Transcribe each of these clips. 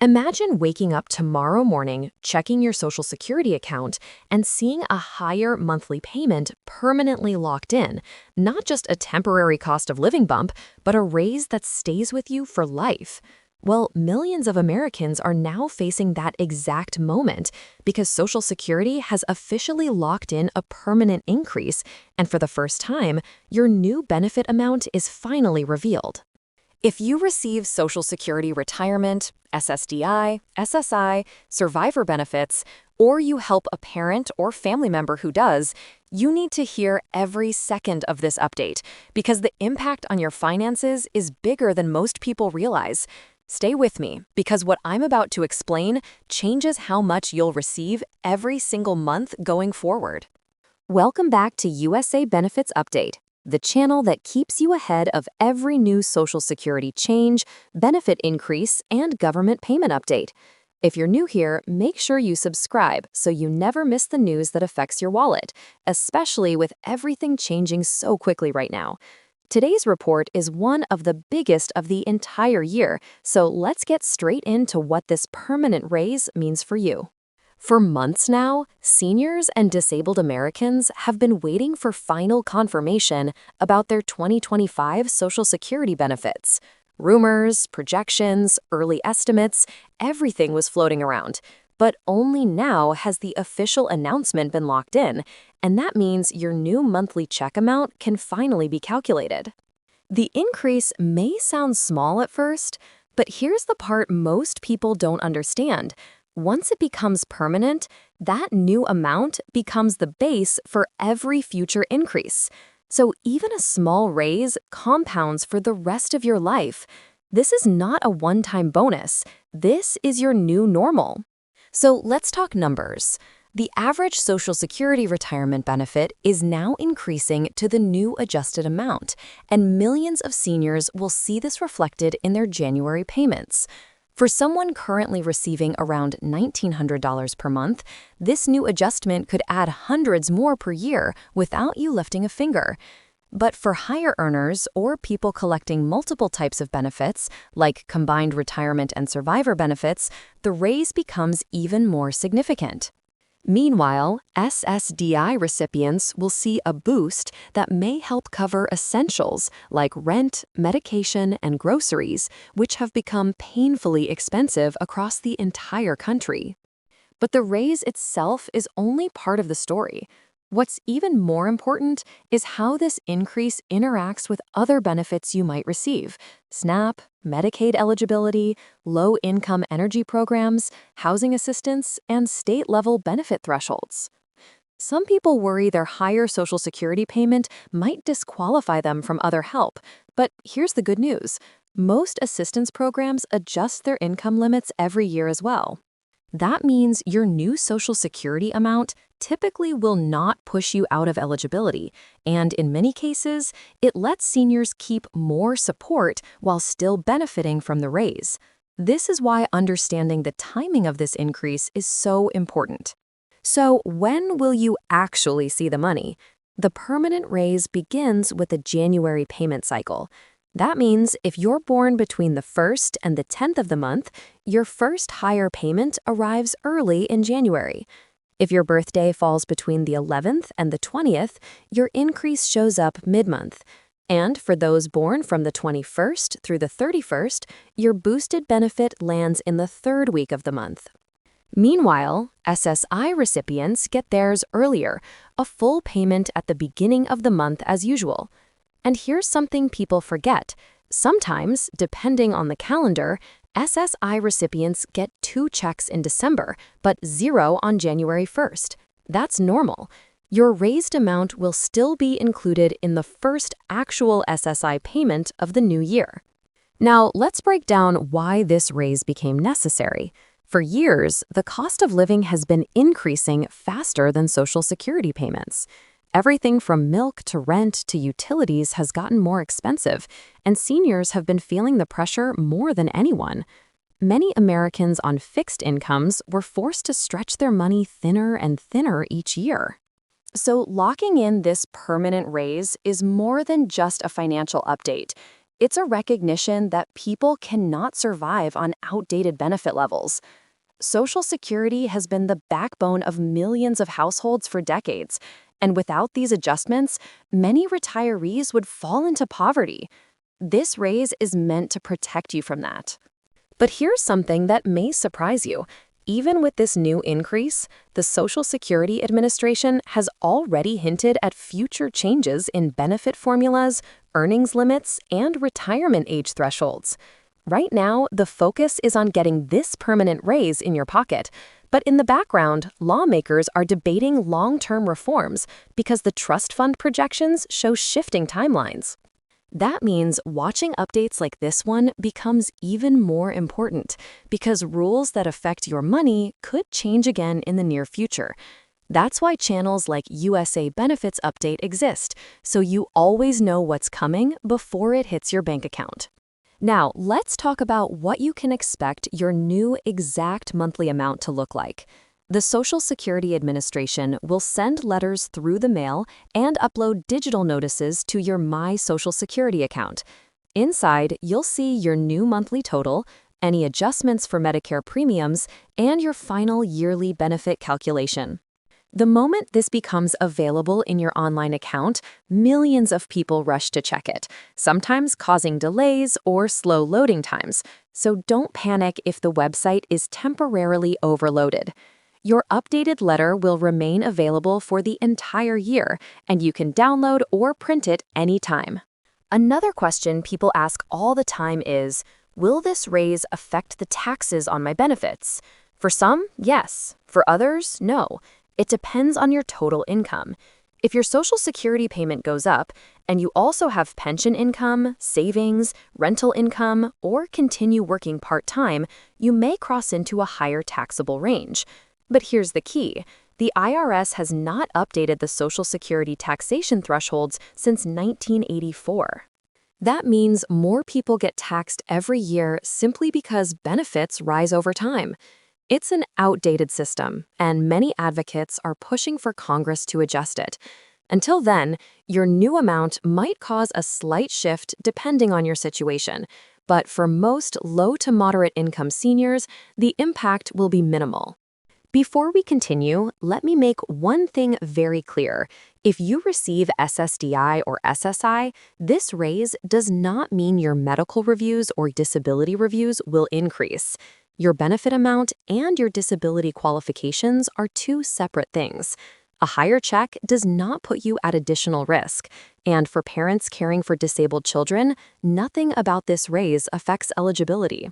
Imagine waking up tomorrow morning, checking your Social Security account, and seeing a higher monthly payment permanently locked in, not just a temporary cost of living bump, but a raise that stays with you for life. Well, millions of Americans are now facing that exact moment because Social Security has officially locked in a permanent increase, and for the first time, your new benefit amount is finally revealed. If you receive Social Security retirement, SSDI, SSI, survivor benefits, or you help a parent or family member who does, you need to hear every second of this update because the impact on your finances is bigger than most people realize. Stay with me because what I'm about to explain changes how much you'll receive every single month going forward. Welcome back to USA Benefits Update, the channel that keeps you ahead of every new Social Security change, benefit increase, and government payment update. If you're new here, make sure you subscribe so you never miss the news that affects your wallet, especially with everything changing so quickly right now. Today's report is one of the biggest of the entire year, so let's get straight into what this permanent raise means for you. For months now, seniors and disabled Americans have been waiting for final confirmation about their 2025 Social Security benefits. Rumors, projections, early estimates, everything was floating around. But only now has the official announcement been locked in, and that means your new monthly check amount can finally be calculated. The increase may sound small at first, but here's the part most people don't understand. Once it becomes permanent, that new amount becomes the base for every future increase. So even a small raise compounds for the rest of your life. This is not a one-time bonus. This is your new normal. So let's talk numbers. The average Social Security retirement benefit is now increasing to the new adjusted amount, and millions of seniors will see this reflected in their January payments. For someone currently receiving around $1,900 per month, this new adjustment could add hundreds more per year without you lifting a finger. But for higher earners or people collecting multiple types of benefits, like combined retirement and survivor benefits, the raise becomes even more significant. Meanwhile, SSDI recipients will see a boost that may help cover essentials like rent, medication, and groceries, which have become painfully expensive across the entire country. But the raise itself is only part of the story. What's even more important is how this increase interacts with other benefits you might receive: SNAP, Medicaid eligibility, low-income energy programs, housing assistance, and state-level benefit thresholds. Some people worry their higher Social Security payment might disqualify them from other help, but here's the good news. Most assistance programs adjust their income limits every year as well. That means your new Social Security amount typically will not push you out of eligibility, and in many cases, it lets seniors keep more support while still benefiting from the raise. This is why understanding the timing of this increase is so important. So, when will you actually see the money? The permanent raise begins with the January payment cycle. That means if you're born between the 1st and the 10th of the month, your first higher payment arrives early in January. If your birthday falls between the 11th and the 20th, your increase shows up mid-month. And for those born from the 21st through the 31st, your boosted benefit lands in the 3rd week of the month. Meanwhile, SSI recipients get theirs earlier, a full payment at the beginning of the month as usual. And here's something people forget. Sometimes, depending on the calendar, SSI recipients get 2 checks in December, but 0 on January 1st. That's normal. Your raised amount will still be included in the first actual SSI payment of the new year. Now, let's break down why this raise became necessary. For years, the cost of living has been increasing faster than Social Security payments. Everything from milk to rent to utilities has gotten more expensive, and seniors have been feeling the pressure more than anyone. Many Americans on fixed incomes were forced to stretch their money thinner and thinner each year. So locking in this permanent raise is more than just a financial update. It's a recognition that people cannot survive on outdated benefit levels. Social Security has been the backbone of millions of households for decades, and without these adjustments, many retirees would fall into poverty. This raise is meant to protect you from that. But here's something that may surprise you. Even with this new increase, the Social Security Administration has already hinted at future changes in benefit formulas, earnings limits, and retirement age thresholds. Right now, the focus is on getting this permanent raise in your pocket. But in the background, lawmakers are debating long-term reforms because the trust fund projections show shifting timelines. That means watching updates like this one becomes even more important because rules that affect your money could change again in the near future. That's why channels like USA Benefits Update exist, so you always know what's coming before it hits your bank account. Now, let's talk about what you can expect your new exact monthly amount to look like. The Social Security Administration will send letters through the mail and upload digital notices to your My Social Security account. Inside, you'll see your new monthly total, any adjustments for Medicare premiums, and your final yearly benefit calculation. The moment this becomes available in your online account, millions of people rush to check it, sometimes causing delays or slow loading times. So don't panic if the website is temporarily overloaded. Your updated letter will remain available for the entire year, and you can download or print it anytime. Another question people ask all the time is, will this raise affect the taxes on my benefits? For some, yes. For others, no. It depends on your total income. If your Social Security payment goes up, and you also have pension income, savings, rental income, or continue working part-time, you may cross into a higher taxable range. But here's the key. The IRS has not updated the Social Security taxation thresholds since 1984. That means more people get taxed every year simply because benefits rise over time. It's an outdated system, and many advocates are pushing for Congress to adjust it. Until then, your new amount might cause a slight shift depending on your situation. But for most low to moderate income seniors, the impact will be minimal. Before we continue, let me make one thing very clear. If you receive SSDI or SSI, this raise does not mean your medical reviews or disability reviews will increase. Your benefit amount and your disability qualifications are two separate things. A higher check does not put you at additional risk. And for parents caring for disabled children, nothing about this raise affects eligibility.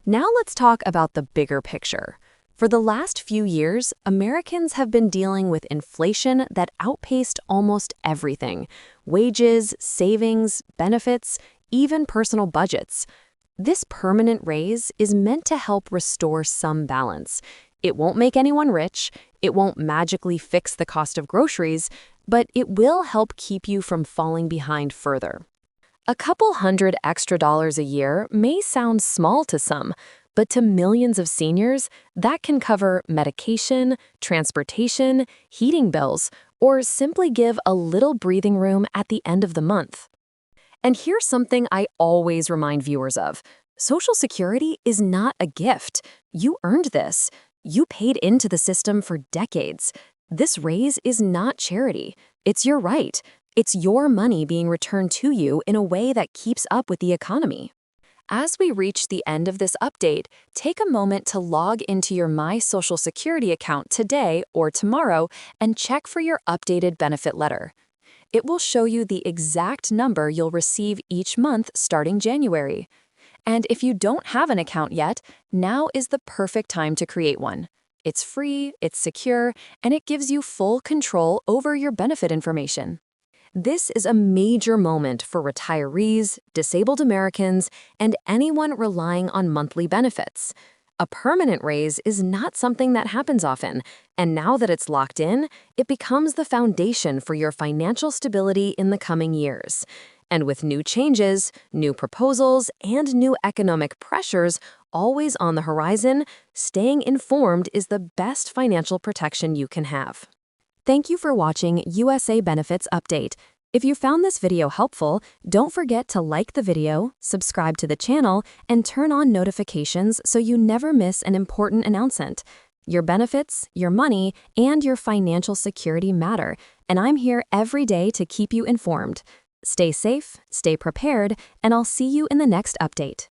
Now let's talk about the bigger picture. For the last few years, Americans have been dealing with inflation that outpaced almost everything: wages, savings, benefits, even personal budgets. This permanent raise is meant to help restore some balance. It won't make anyone rich, it won't magically fix the cost of groceries, but it will help keep you from falling behind further. A couple $100 extra a year may sound small to some, but to millions of seniors, that can cover medication, transportation, heating bills, or simply give a little breathing room at the end of the month. And here's something I always remind viewers of. Social Security is not a gift. You earned this. You paid into the system for decades. This raise is not charity. It's your right. It's your money being returned to you in a way that keeps up with the economy. As we reach the end of this update, take a moment to log into your My Social Security account today or tomorrow and check for your updated benefit letter. It will show you the exact number you'll receive each month starting January. And if you don't have an account yet, now is the perfect time to create one. It's free, it's secure, and it gives you full control over your benefit information. This is a major moment for retirees, disabled Americans, and anyone relying on monthly benefits. A permanent raise is not something that happens often, and now that it's locked in, it becomes the foundation for your financial stability in the coming years. And with new changes, new proposals, and new economic pressures always on the horizon, staying informed is the best financial protection you can have. Thank you for watching USA Benefits Update. If you found this video helpful, don't forget to like the video, subscribe to the channel, and turn on notifications so you never miss an important announcement. Your benefits, your money, and your financial security matter, and I'm here every day to keep you informed. Stay safe, stay prepared, and I'll see you in the next update.